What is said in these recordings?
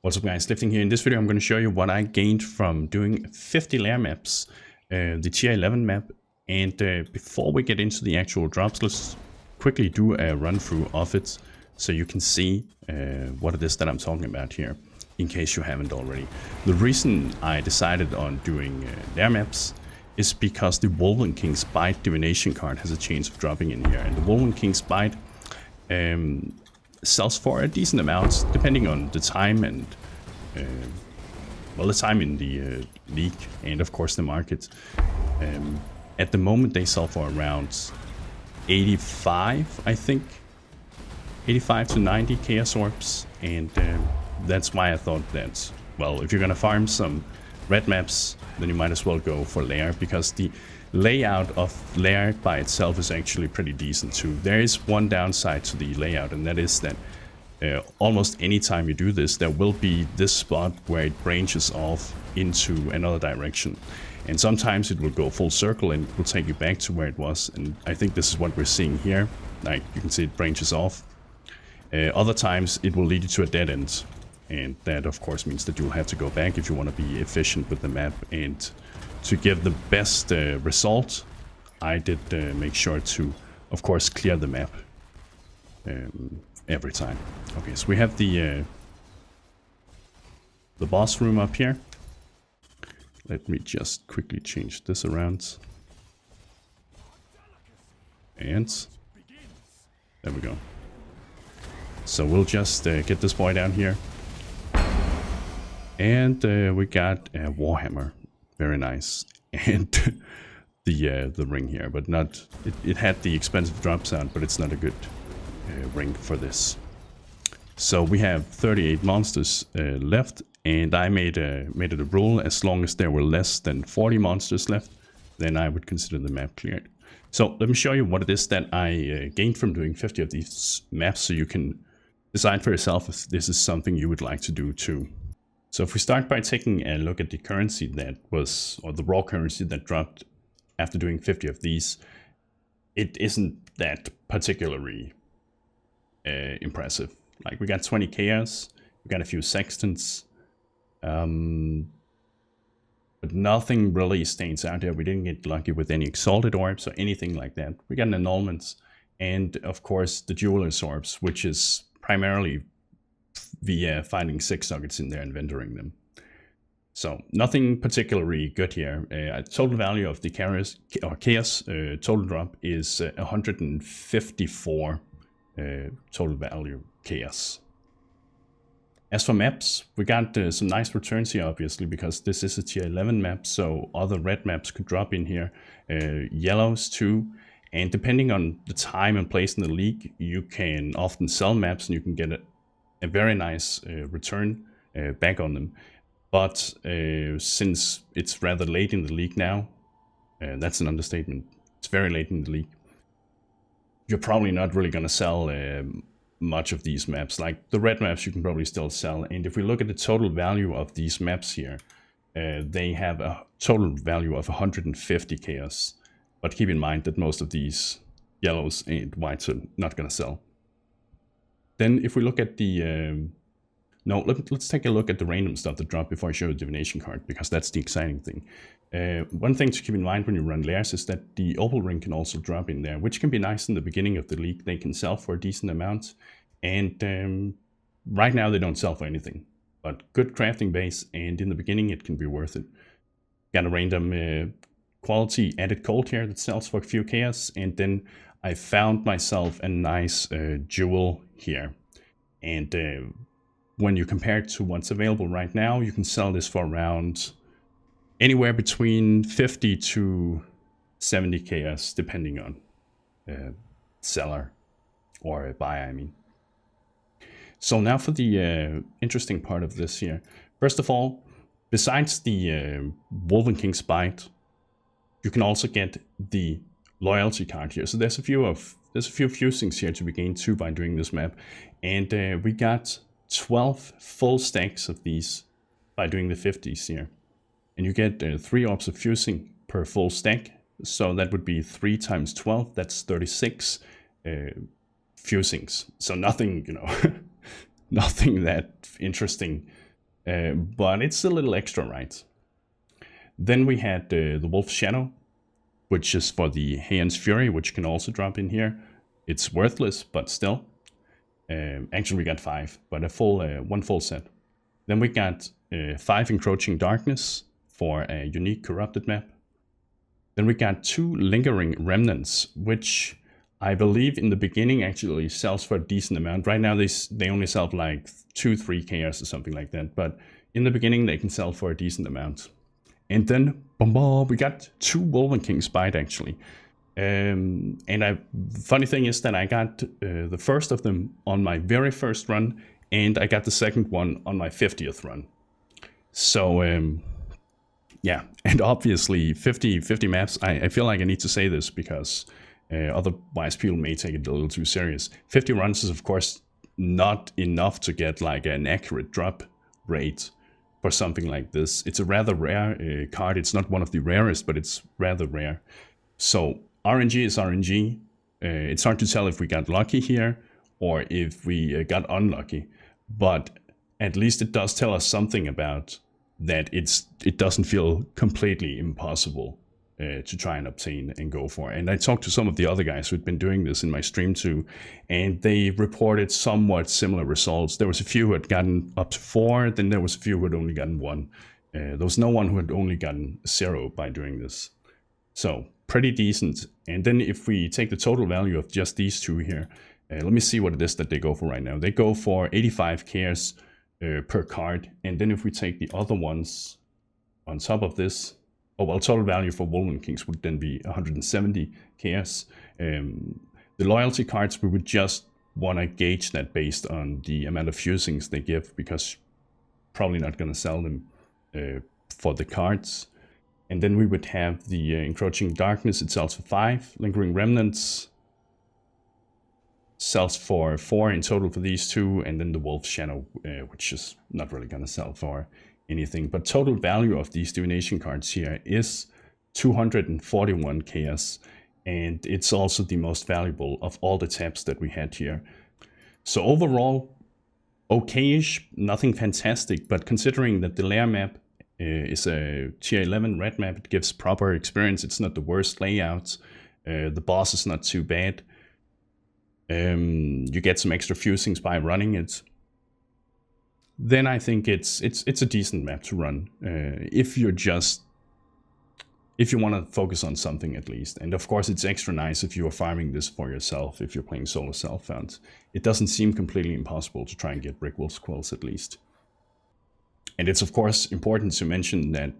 What's up guys, Lifting here. In this video I'm going to show you what I gained from doing 50 Lair maps, the tier 11 map, and before we get into the actual drops, let's quickly do a run through of it so you can see what it is that I'm talking about here, in case you haven't already. The reason I decided on doing Lair maps is because the Wolven King's Bite divination card has a chance of dropping in here, and the Wolven King's Bite sells for a decent amount depending on the time and well, the time in the league and of course the market. At the moment they sell for around 85, I think 85 to 90 chaos orbs, and that's why I thought that, well, if you're gonna farm some red maps, then you might as well go for Lair, because the layout of Lair by itself is actually pretty decent too. There is one downside to the layout, and that is that almost any time you do this, there will be this spot where it branches off into another direction, and sometimes it will go full circle and it will take you back to where it was, and I think this is what we're seeing here. Like, you can see it branches off. Other times it will lead you to a dead end, and that of course means that you'll have to go back if you want to be efficient with the map. And to give the best result, I did make sure to, of course, clear the map every time. Okay, so we have the boss room up here. Let me just quickly change this around. And there we go. So we'll just get this boy down here. And we got a Warhammer. Very nice. And the ring here, but not, it had the expensive drop sound, but it's not a good ring for this. So we have 38 monsters left, and I made it a rule: as long as there were less than 40 monsters left, then I would consider the map cleared. So let me show you what it is that I gained from doing 50 of these maps, so you can decide for yourself if this is something you would like to do too. So if we start by taking a look at the currency that was, or the raw currency that dropped after doing 50 of these, it isn't that particularly impressive. Like, we got 20 chaos, we got a few sextants, but nothing really stands out there. We didn't get lucky with any exalted orbs or anything like that. We got an annulments, and of course the jeweler's orbs, which is primarily via finding 6 nuggets in there and vendoring them. So nothing particularly good here. Total value of the chaos total drop is 154 total value chaos. As for maps, we got some nice returns here, obviously, because this is a tier 11 map, so other red maps could drop in here, yellows too, and depending on the time and place in the league, you can often sell maps and you can get a very nice return back on them. But since it's rather late in the league now, that's an understatement, it's very late in the league, you're probably not really going to sell much of these maps. Like, the red maps you can probably still sell, and if we look at the total value of these maps here, they have a total value of 150 chaos. But keep in mind that most of these yellows and whites are not going to sell. Then if we look at the let's take a look at the random stuff that dropped before I show the divination card, because that's the exciting thing. One thing to keep in mind when you run Lairs is that the opal ring can also drop in there, which can be nice in the beginning of the league. They can sell for a decent amount, and right now they don't sell for anything, but good crafting base, and in the beginning it can be worth it. Got a random quality added gold here that sells for a few chaos, and then I found myself a nice jewel here, and when you compare it to what's available right now, you can sell this for around anywhere between 50 to 70 chaos, depending on seller or buyer, I mean. So now for the interesting part of this here. First of all, besides the Wolven King's Bite, you can also get the loyalty card here. So there's a few fusings here to be gained too by doing this map, and we got 12 full stacks of these by doing the 50s here, and you get 3 orbs of fusing per full stack, so that would be 3 times 12, that's 36 fusings. So nothing, you know, nothing that interesting but it's a little extra, right? Then we had the Wolf Shadow, which is for the Haon's Fury, which can also drop in here. It's worthless, but still. Actually, we got 5, but a full one full set. Then we got 5 Encroaching Darkness for a unique corrupted map. Then we got 2 Lingering Remnants, which I believe in the beginning actually sells for a decent amount. Right now they only sell for like 2-3 KS or something like that, but in the beginning they can sell for a decent amount. And then we got 2 Wolven King's Bite actually. Funny thing is that I got the first of them on my very first run, and I got the second one on my 50th run. So yeah, and obviously 50 maps, I feel like I need to say this because otherwise people may take it a little too serious. 50 runs is of course not enough to get like an accurate drop rate for something like this. It's a rather rare card. It's not one of the rarest, but it's rather rare. So RNG is RNG. It's hard to tell if we got lucky here or if we got unlucky, but at least it does tell us something about that it doesn't feel completely impossible to try and obtain and go for. And I talked to some of the other guys who'd been doing this in my stream too, and they reported somewhat similar results. There was a few who had gotten up to 4, then there was a few who had only gotten 1. There was no one who had only gotten 0 by doing this. So pretty decent. And then if we take the total value of just these 2 here, let me see what it is that they go for right now. They go for 85 KS per card. And then if we take the other ones on top of this, total value for Wolven Kings would then be 170 KS. The loyalty cards, we would just want to gauge that based on the amount of fusings they give, because probably not going to sell them for the cards. And then we would have the Encroaching Darkness. It sells for 5. Lingering Remnants sells for 4 in total for these 2. And then the Wolf Shadow, which is not really going to sell for anything. But total value of these divination cards here is 241 KS. And it's also the most valuable of all the tabs that we had here. So overall, okay-ish, nothing fantastic. But considering that the Lair map is a tier 11 red map, it gives proper experience. It's not the worst layout. The boss is not too bad. You get some extra fusings by running it. Then I think it's a decent map to run if you want to focus on something at least. And of course it's extra nice if you are farming this for yourself, if you're playing solo self-found. It doesn't seem completely impossible to try and get Brickwolf's Quells at least. And it's of course important to mention that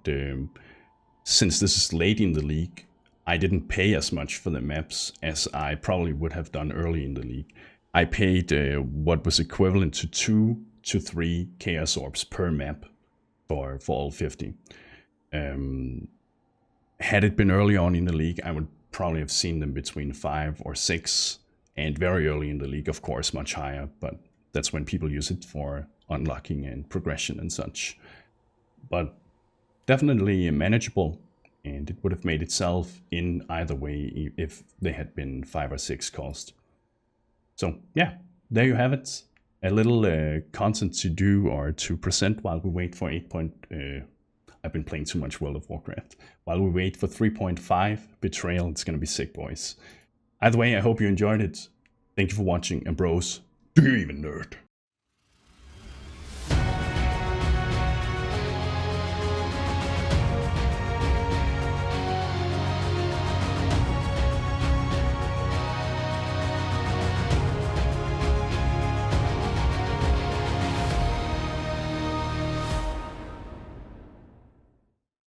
since this is late in the league, I didn't pay as much for the maps as I probably would have done early in the league. I paid what was equivalent to 2 to 3 Chaos Orbs per map for all 50. Had it been early on in the league, I would probably have seen them between 5 or 6, and very early in the league, of course, much higher, but that's when people use it for unlocking and progression and such. But definitely manageable, and it would have made itself in either way if they had been 5 or 6 cost. So yeah, there you have it. A little content to do or to present while we wait for 8. I've been playing too much World of Warcraft. While we wait for 3.5 Betrayal, it's gonna be sick, boys. Either way, I hope you enjoyed it. Thank you for watching, and bros, do you even nerd?